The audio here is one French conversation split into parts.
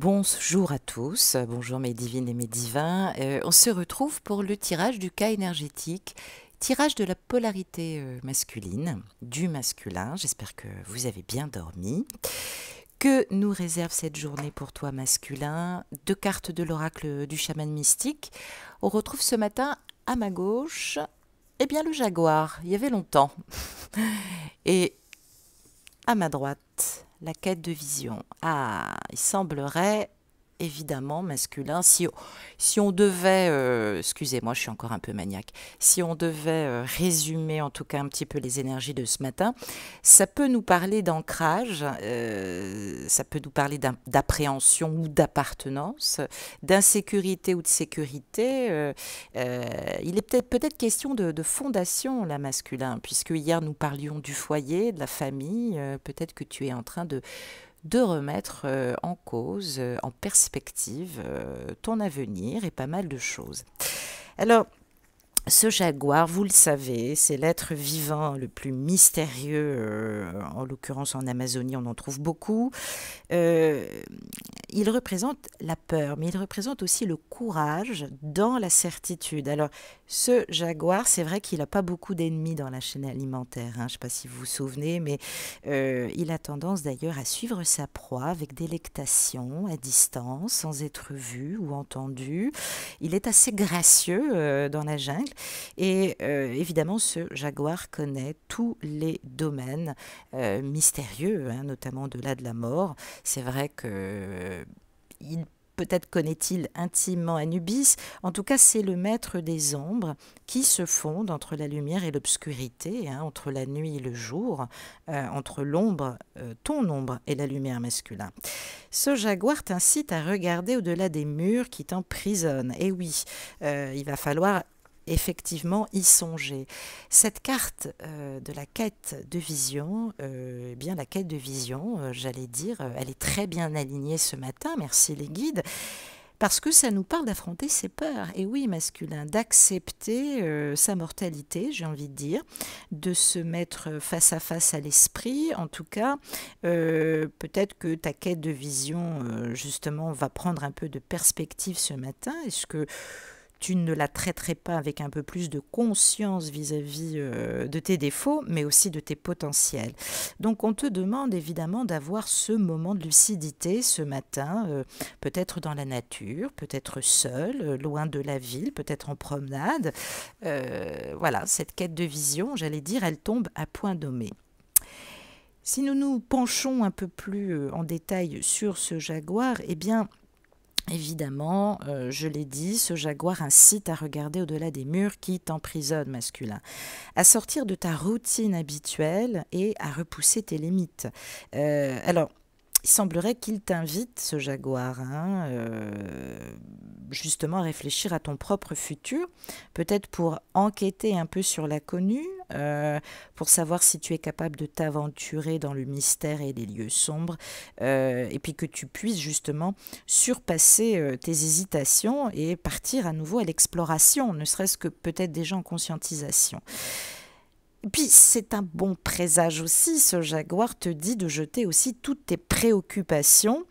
Bonjour à tous, bonjour mes divines et mes divins. On se retrouve pour le tirage du cas énergétique, tirage de la polarité masculine, du masculin. J'espère que vous avez bien dormi. Que nous réserve cette journée pour toi masculin? Deux cartes de l'oracle du chaman mystique. On retrouve ce matin à ma gauche, eh bien le jaguar, il y avait longtemps. Et à ma droite, la quête de vision. Ah, il semblerait évidemment masculin. Si on devait, excusez-moi, je suis encore un peu maniaque, si on devait résumer en tout cas un petit peu les énergies de ce matin, ça peut nous parler d'ancrage, ça peut nous parler d'appréhension ou d'appartenance, d'insécurité ou de sécurité. Il est peut-être question de fondation, là, masculin, puisque hier nous parlions du foyer, de la famille. Peut-être que tu es en train de remettre en cause, en perspective, ton avenir et pas mal de choses. Alors, ce jaguar, vous le savez, c'est l'être vivant le plus mystérieux, en l'occurrence en Amazonie, on en trouve beaucoup. Euh, il représente la peur, mais il représente aussi le courage dans la certitude. Alors, ce jaguar, c'est vrai qu'il n'a pas beaucoup d'ennemis dans la chaîne alimentaire, hein. Je ne sais pas si vous vous souvenez, mais il a tendance d'ailleurs à suivre sa proie avec délectation, à distance, sans être vu ou entendu. Il est assez gracieux dans la jungle et évidemment, ce jaguar connaît tous les domaines mystérieux, hein, notamment au-delà de la mort. C'est vrai que peut-être connaît-il intimement Anubis. En tout cas, c'est le maître des ombres qui se fondent entre la lumière et l'obscurité, hein, entre la nuit et le jour, entre l'ombre, ton ombre et la lumière masculin. Ce jaguar t'incite à regarder au-delà des murs qui t'emprisonnent. Et oui, il va falloir effectivement y songer. Cette carte de la quête de vision, eh bien la quête de vision, j'allais dire, elle est très bien alignée ce matin, merci les guides, parce que ça nous parle d'affronter ses peurs. Et oui, masculin, d'accepter sa mortalité, j'ai envie de dire, de se mettre face à l'esprit. En tout cas, peut-être que ta quête de vision, justement, va prendre un peu de perspective ce matin. Est-ce que tu ne la traiterais pas avec un peu plus de conscience vis-à-vis de tes défauts, mais aussi de tes potentiels. Donc on te demande évidemment d'avoir ce moment de lucidité ce matin, peut-être dans la nature, peut-être seul, loin de la ville, peut-être en promenade. Voilà, cette quête de vision, j'allais dire, elle tombe à point nommé. Si nous nous penchons un peu plus en détail sur ce jaguar, eh bien, évidemment, je l'ai dit, ce jaguar incite à regarder au-delà des murs qui t'emprisonnent, masculin, à sortir de ta routine habituelle et à repousser tes limites. Alors, il semblerait qu'il t'invite, ce jaguar, hein, justement à réfléchir à ton propre futur, peut-être pour enquêter un peu sur l'inconnu, pour savoir si tu es capable de t'aventurer dans le mystère et les lieux sombres, et puis que tu puisses justement surpasser tes hésitations et partir à nouveau à l'exploration, ne serait-ce que peut-être déjà en conscientisation. Et puis c'est un bon présage aussi, ce jaguar te dit de jeter aussi toutes tes préoccupations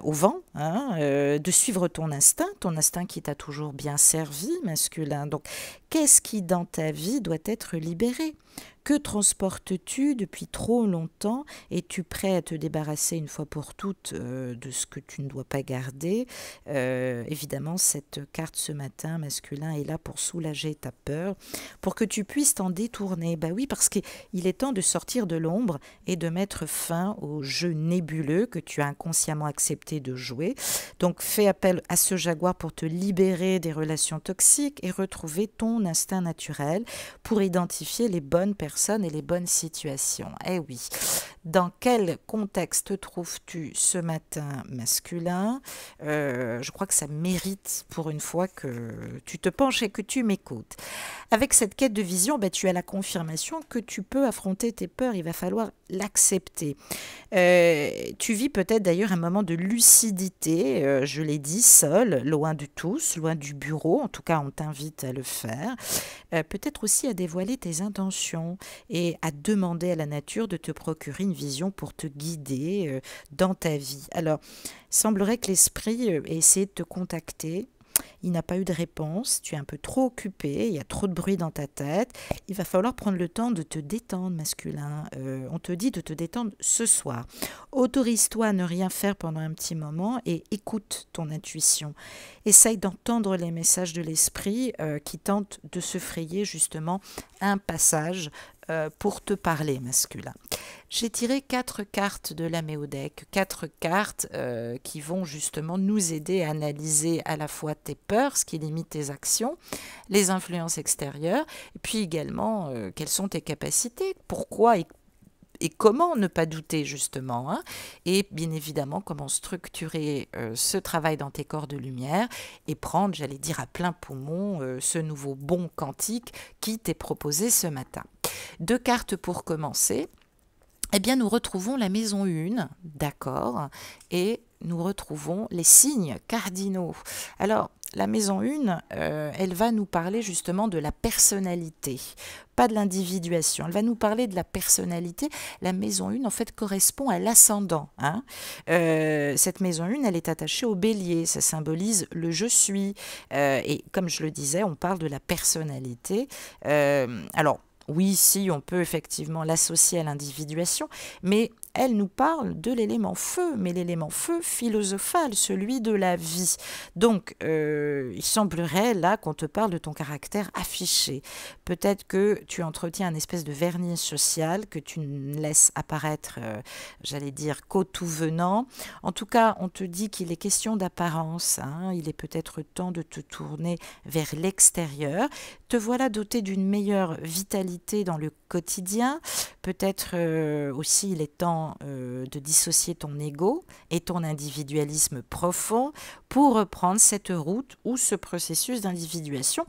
au vent, hein, de suivre ton instinct qui t'a toujours bien servi, masculin. Donc, qu'est-ce qui dans ta vie doit être libéré? Que transportes-tu depuis trop longtemps? Es-tu prêt à te débarrasser une fois pour toutes de ce que tu ne dois pas garder? Évidemment, cette carte ce matin, masculin, est là pour soulager ta peur, pour que tu puisses t'en détourner. Bah oui, parce qu'il est temps de sortir de l'ombre et de mettre fin au jeu nébuleux que tu as inconsciemment accepté de jouer. Donc, fais appel à ce jaguar pour te libérer des relations toxiques et retrouver ton instinct naturel pour identifier les bonnes personnes et les bonnes situations. Eh oui, dans quel contexte te trouves-tu ce matin, masculin? Je crois que ça mérite pour une fois que tu te penches et que tu m'écoutes. Avec cette quête de vision, tu as la confirmation que tu peux affronter tes peurs. Il va falloir l'accepter. Tu vis peut-être d'ailleurs un moment de lucidité, je l'ai dit, seul, loin de tous, loin du bureau, en tout cas on t'invite à le faire. Peut-être aussi à dévoiler tes intentions et à demander à la nature de te procurer une vision pour te guider dans ta vie. Alors, il semblerait que l'esprit ait essayé de te contacter. Il n'a pas eu de réponse, tu es un peu trop occupé, il y a trop de bruit dans ta tête. Il va falloir prendre le temps de te détendre, masculin. On te dit de te détendre ce soir. Autorise-toi à ne rien faire pendant un petit moment et écoute ton intuition. Essaye d'entendre les messages de l'esprit qui tentent de se frayer justement un passage pour te parler, masculin. J'ai tiré 4 cartes de la Méodec, 4 cartes qui vont justement nous aider à analyser à la fois tes peurs, ce qui limite tes actions, les influences extérieures, et puis également quelles sont tes capacités, pourquoi et comment ne pas douter justement, hein, et bien évidemment comment structurer ce travail dans tes corps de lumière et prendre, j'allais dire à plein poumon, ce nouveau bond quantique qui t'est proposé ce matin. 2 cartes pour commencer. Eh bien, nous retrouvons la maison 1, d'accord, et nous retrouvons les signes cardinaux. Alors, la maison 1, elle va nous parler justement de la personnalité, pas de l'individuation. Elle va nous parler de la personnalité. La maison 1, en fait, correspond à l'ascendant. Hein. Cette maison 1, elle est attachée au bélier. Ça symbolise le je suis. Et comme je le disais, on parle de la personnalité. Alors, oui, si, on peut effectivement l'associer à l'individuation, mais elle nous parle de l'élément feu, mais l'élément feu philosophal, celui de la vie. Donc, il semblerait là qu'on te parle de ton caractère affiché. Peut-être que tu entretiens un espèce de vernis social que tu ne laisses apparaître, j'allais dire, qu'au tout venant. En tout cas, on te dit qu'il est question d'apparence. Hein. Il est peut-être temps de te tourner vers l'extérieur. Te voilà doté d'une meilleure vitalité dans le quotidien. Peut-être aussi il est temps de dissocier ton ego et ton individualisme profond pour reprendre cette route ou ce processus d'individuation,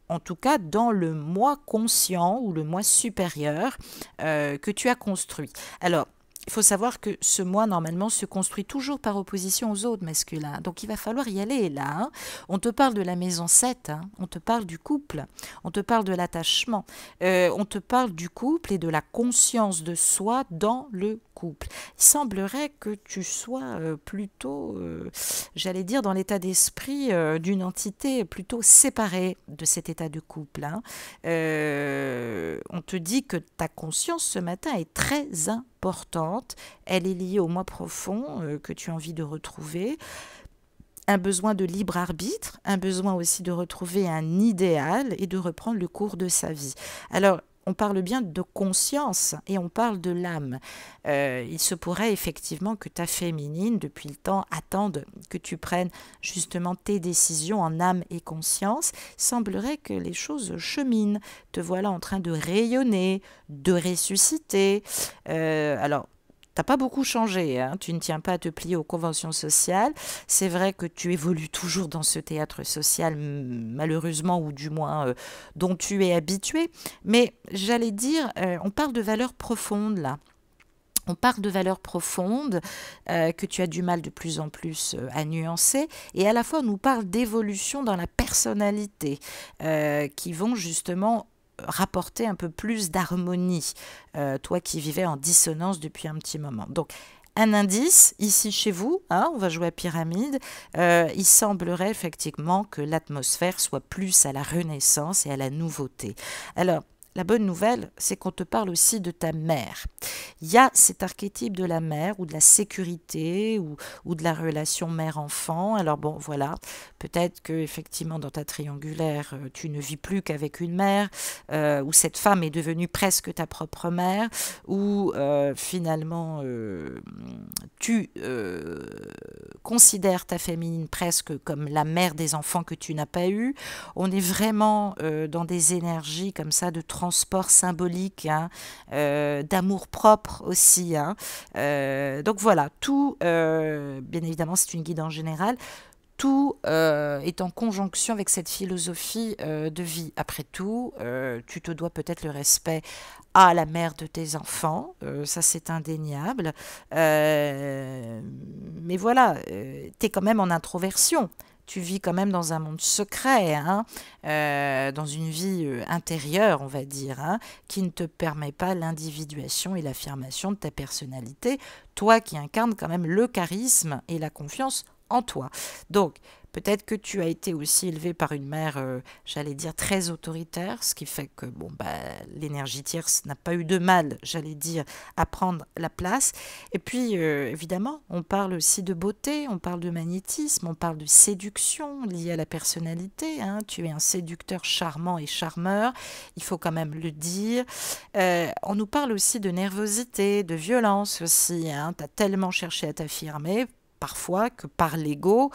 en tout cas dans le moi conscient ou le moi supérieur que tu as construit. Alors, il faut savoir que ce moi, normalement, se construit toujours par opposition aux autres masculins. Donc, il va falloir y aller, là. Hein. On te parle de la maison 7, hein. On te parle du couple, on te parle de l'attachement, on te parle du couple et de la conscience de soi dans le couple. Il semblerait que tu sois plutôt, j'allais dire, dans l'état d'esprit d'une entité plutôt séparée de cet état de couple. Hein. On te dit que ta conscience ce matin est très importante. Elle est liée au moi profond que tu as envie de retrouver. Un besoin de libre arbitre, un besoin aussi de retrouver un idéal et de reprendre le cours de sa vie. Alors, on parle bien de conscience et on parle de l'âme. Il se pourrait effectivement que ta féminine, depuis le temps, attende que tu prennes justement tes décisions en âme et conscience. Il semblerait que les choses cheminent. Te voilà en train de rayonner, de ressusciter. Alors, t'as pas beaucoup changé, hein. Tu ne tiens pas à te plier aux conventions sociales. C'est vrai que tu évolues toujours dans ce théâtre social, malheureusement, ou du moins dont tu es habitué. Mais j'allais dire, on parle de valeurs profondes là. On parle de valeurs profondes que tu as du mal de plus en plus à nuancer, et à la fois on nous parle d'évolution dans la personnalité qui vont justement rapporter un peu plus d'harmonie, toi qui vivais en dissonance depuis un petit moment. Donc, un indice, ici chez vous, hein, on va jouer à pyramide, il semblerait effectivement que l'atmosphère soit plus à la renaissance et à la nouveauté. Alors, la bonne nouvelle, c'est qu'on te parle aussi de ta mère. Il y a cet archétype de la mère ou de la sécurité ou de la relation mère-enfant. Alors bon, voilà, peut-être que effectivement dans ta triangulaire, tu ne vis plus qu'avec une mère, ou cette femme est devenue presque ta propre mère, ou finalement tu considères ta féminine presque comme la mère des enfants que tu n'as pas eus. On est vraiment dans des énergies comme ça de transport symbolique, hein, d'amour propre aussi. Hein. Donc voilà, tout, bien évidemment, c'est une guide en général. tout est en conjonction avec cette philosophie de vie. Après tout, tu te dois peut-être le respect à la mère de tes enfants, ça c'est indéniable. Mais voilà, tu es quand même en introversion. Tu vis quand même dans un monde secret, hein, dans une vie intérieure, on va dire, hein, qui ne te permet pas l'individuation et l'affirmation de ta personnalité, toi qui incarnes quand même le charisme et la confiance en toi. Donc, peut-être que tu as été aussi élevé par une mère, j'allais dire, très autoritaire, ce qui fait que bon, bah, l'énergie tierce n'a pas eu de mal, j'allais dire, à prendre la place. Et puis, évidemment, on parle aussi de beauté, on parle de magnétisme, on parle de séduction liée à la personnalité, hein. Tu es un séducteur charmant et charmeur, il faut quand même le dire. On nous parle aussi de nervosité, de violence aussi, hein. Tu as tellement cherché à t'affirmer parfois que par l'ego,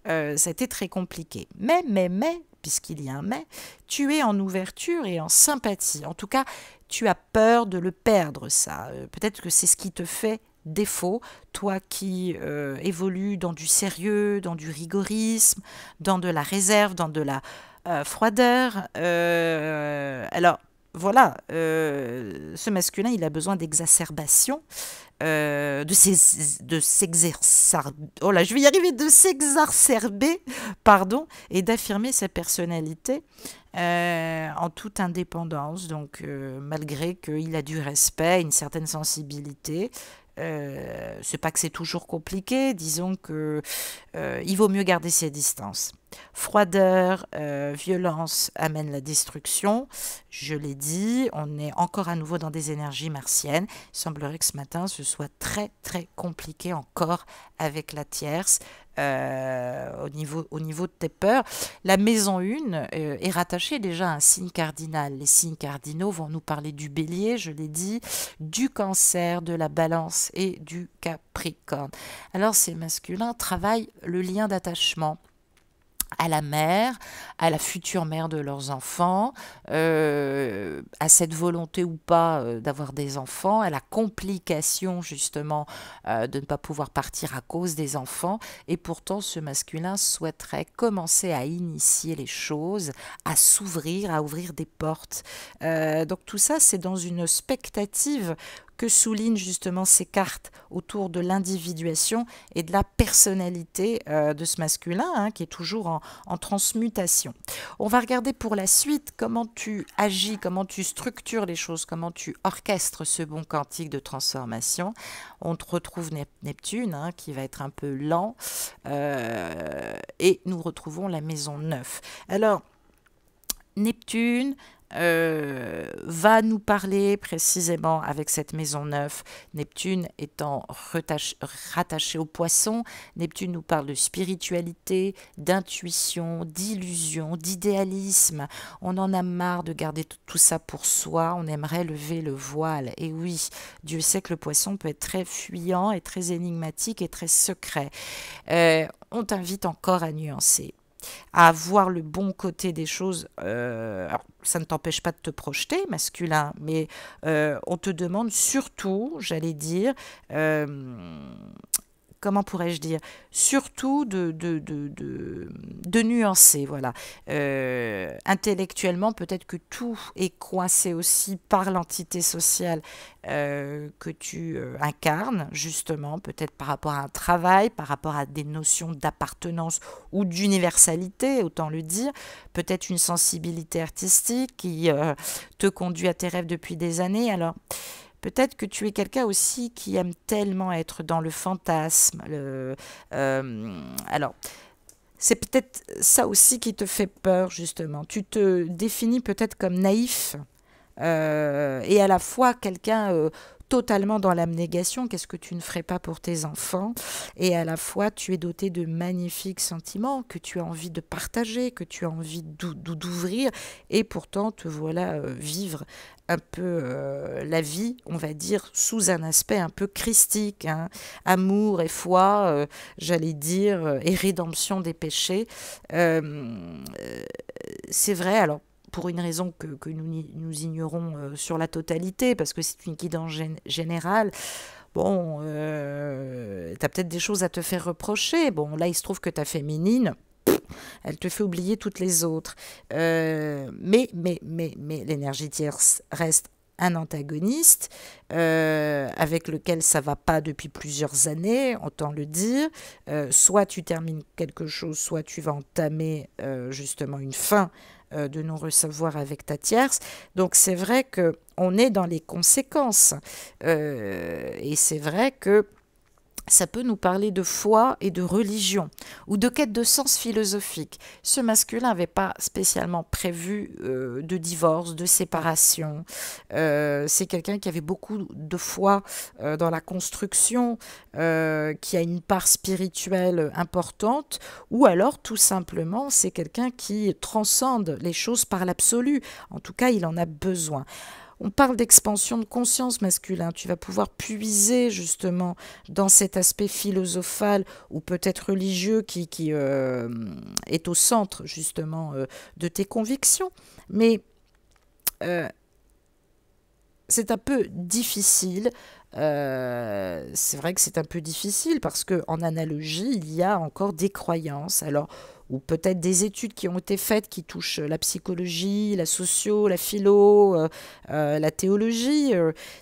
ça a été très compliqué. Mais, puisqu'il y a un mais, tu es en ouverture et en sympathie. En tout cas, tu as peur de le perdre, ça. Peut-être que c'est ce qui te fait défaut, toi qui évolues dans du sérieux, dans du rigorisme, dans de la réserve, dans de la froideur. Alors, voilà, ce masculin, il a besoin d'exacerbation, de oh là, je vais y arriver, de s'exacerber, pardon, et d'affirmer sa personnalité en toute indépendance. Donc, malgré qu'il a du respect, une certaine sensibilité. C'est pas que c'est toujours compliqué, disons que il vaut mieux garder ses distances. Froideur, violence amène la destruction. Je l'ai dit, on est encore à nouveau dans des énergies martiennes. Il semblerait que ce matin, ce soit très très compliqué encore avec la tierce. Au niveau de tes peurs. La maison 1 est rattachée déjà à un signe cardinal. Les signes cardinaux vont nous parler du bélier, je l'ai dit, du cancer, de la balance et du capricorne. Alors ces masculins travaillent le lien d'attachement à la mère, à la future mère de leurs enfants, à cette volonté ou pas d'avoir des enfants, à la complication justement de ne pas pouvoir partir à cause des enfants. Et pourtant, ce masculin souhaiterait commencer à initier les choses, à s'ouvrir, à ouvrir des portes. Donc tout ça, c'est dans une expectative que soulignent justement ces cartes autour de l'individuation et de la personnalité de ce masculin, hein, qui est toujours en transmutation. On va regarder pour la suite comment tu agis, comment tu structures les choses, comment tu orchestres ce bon quantique de transformation. On te retrouve Neptune, hein, qui va être un peu lent, et nous retrouvons la maison 9. Alors, Neptune va nous parler précisément avec cette maison 9, Neptune étant rattaché au poisson. Neptune nous parle de spiritualité, d'intuition, d'illusion, d'idéalisme. On en a marre de garder tout ça pour soi, on aimerait lever le voile. Et oui, Dieu sait que le poisson peut être très fuyant et très énigmatique et très secret. On t'invite encore à nuancer, à voir le bon côté des choses. Alors, ça ne t'empêche pas de te projeter, masculin, mais on te demande surtout, j'allais dire, comment pourrais-je dire, surtout de nuancer, voilà. Intellectuellement, peut-être que tout est coincé aussi par l'entité sociale que tu incarnes, justement, peut-être par rapport à un travail, par rapport à des notions d'appartenance ou d'universalité, autant le dire, peut-être une sensibilité artistique qui te conduit à tes rêves depuis des années. Alors, peut-être que tu es quelqu'un aussi qui aime tellement être dans le fantasme. Alors, c'est peut-être ça aussi qui te fait peur, justement. Tu te définis peut-être comme naïf et à la fois quelqu'un totalement dans l'abnégation. Qu'est-ce que tu ne ferais pas pour tes enfants? Et à la fois, tu es doté de magnifiques sentiments que tu as envie de partager, que tu as envie d'ouvrir. Et pourtant, te voilà vivre un peu la vie, on va dire, sous un aspect un peu christique, hein. Amour et foi, j'allais dire, et rédemption des péchés. C'est vrai, alors pour une raison que nous ignorons sur la totalité, parce que c'est une guidance générale. bon, t'as peut-être des choses à te faire reprocher. Bon, là, il se trouve que ta féminine, elle te fait oublier toutes les autres. Mais l'énergie tierce reste un antagoniste avec lequel ça va pas depuis plusieurs années, autant le dire. Soit tu termines quelque chose, soit tu vas entamer justement une fin de non-recevoir avec ta tierce. Donc c'est vrai que on est dans les conséquences. Et c'est vrai que ça peut nous parler de foi et de religion, ou de quête de sens philosophique. Ce masculin n'avait pas spécialement prévu de divorce, de séparation. C'est quelqu'un qui avait beaucoup de foi dans la construction, qui a une part spirituelle importante, ou alors tout simplement c'est quelqu'un qui transcende les choses par l'absolu. En tout cas, il en a besoin. On parle d'expansion de conscience masculin. Tu vas pouvoir puiser justement dans cet aspect philosophal ou peut-être religieux qui est au centre justement de tes convictions. Mais c'est un peu difficile. C'est vrai que c'est un peu difficile parce qu'en analogie, il y a encore des croyances. Alors, ou peut-être des études qui ont été faites qui touchent la psychologie, la socio, la philo, la théologie.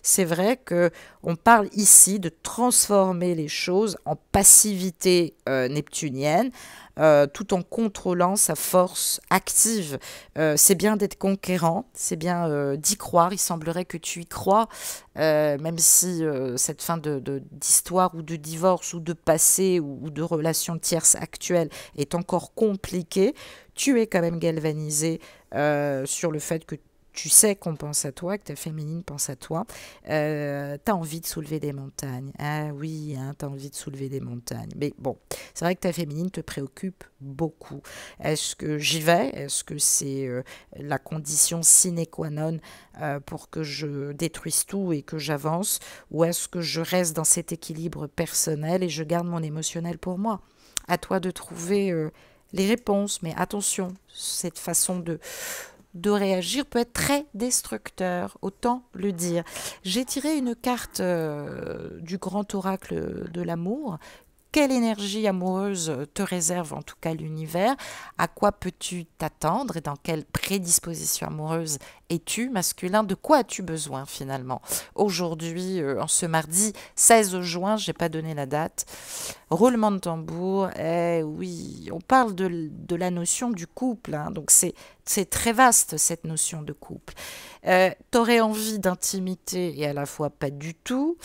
C'est vrai que on parle ici de transformer les choses en passivité neptunienne. Tout en contrôlant sa force active. C'est bien d'être conquérant, c'est bien d'y croire, il semblerait que tu y crois, même si cette fin d'histoire ou de divorce ou de passé ou de relation tierce actuelle est encore compliquée, tu es quand même galvanisé sur le fait que tu sais qu'on pense à toi, que ta féminine pense à toi, t'as envie de soulever des montagnes. Ah oui, hein, t'as envie de soulever des montagnes. Mais bon, c'est vrai que ta féminine te préoccupe beaucoup. Est-ce que j'y vais? Est-ce que c'est la condition sine qua non pour que je détruise tout et que j'avance? Ou est-ce que je reste dans cet équilibre personnel et je garde mon émotionnel pour moi? À toi de trouver les réponses. Mais attention, cette façon de réagir peut être très destructeur, autant le dire. J'ai tiré une carte du grand oracle de l'amour. Quelle énergie amoureuse te réserve en tout cas l'univers? À quoi peux-tu t'attendre et dans quelle prédisposition amoureuse es-tu, masculin? De quoi as-tu besoin finalement? Aujourd'hui, en ce mardi 16 juin, je n'ai pas donné la date, roulement de tambour, eh oui, on parle de la notion du couple, hein, donc c'est très vaste cette notion de couple. T'aurais envie d'intimité et à la fois pas du tout.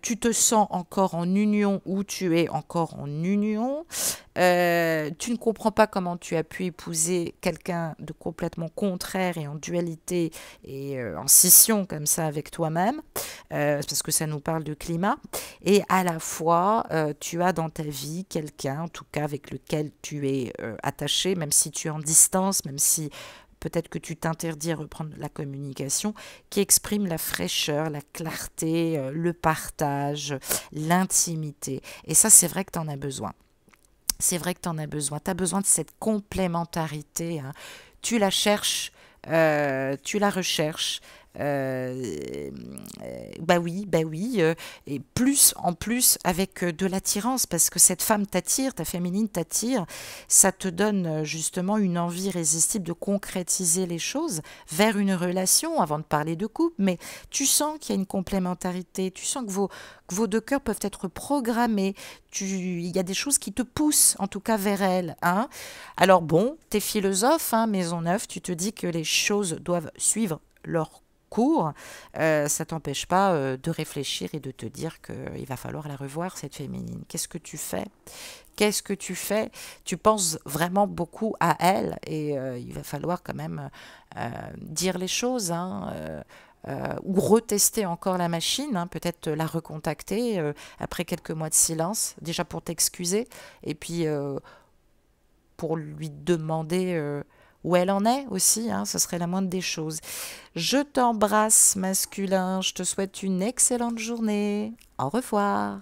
Tu te sens encore en union ou tu es encore en union. Tu ne comprends pas comment tu as pu épouser quelqu'un de complètement contraire et en dualité et en scission comme ça avec toi-même, parce que ça nous parle de climat. Et à la fois, tu as dans ta vie quelqu'un, en tout cas avec lequel tu es attaché, même si tu es en distance, même si peut-être que tu t'interdis à reprendre la communication, qui exprime la fraîcheur, la clarté, le partage, l'intimité. Et ça, c'est vrai que tu en as besoin. C'est vrai que tu en as besoin. Tu as besoin de cette complémentarité, hein. Tu la cherches, tu la recherches. Bah oui, et plus en plus avec de l'attirance, parce que cette femme t'attire, ta féminine t'attire, ça te donne justement une envie irrésistible de concrétiser les choses vers une relation, avant de parler de couple, mais tu sens qu'il y a une complémentarité, tu sens que vos deux cœurs peuvent être programmés, il y a des choses qui te poussent en tout cas vers elle, hein. Alors bon, t'es philosophe, hein, Maisonneuve, tu te dis que les choses doivent suivre leur cours, ça t'empêche pas de réfléchir et de te dire qu'il va falloir la revoir, cette féminine. Qu'est-ce que tu fais? Qu'est-ce que tu fais? Tu penses vraiment beaucoup à elle et il va falloir quand même dire les choses, hein, ou retester encore la machine, hein, peut-être la recontacter après quelques mois de silence, déjà pour t'excuser et puis pour lui demander où elle en est aussi, hein, ce serait la moindre des choses. Je t'embrasse, masculin, je te souhaite une excellente journée. Au revoir.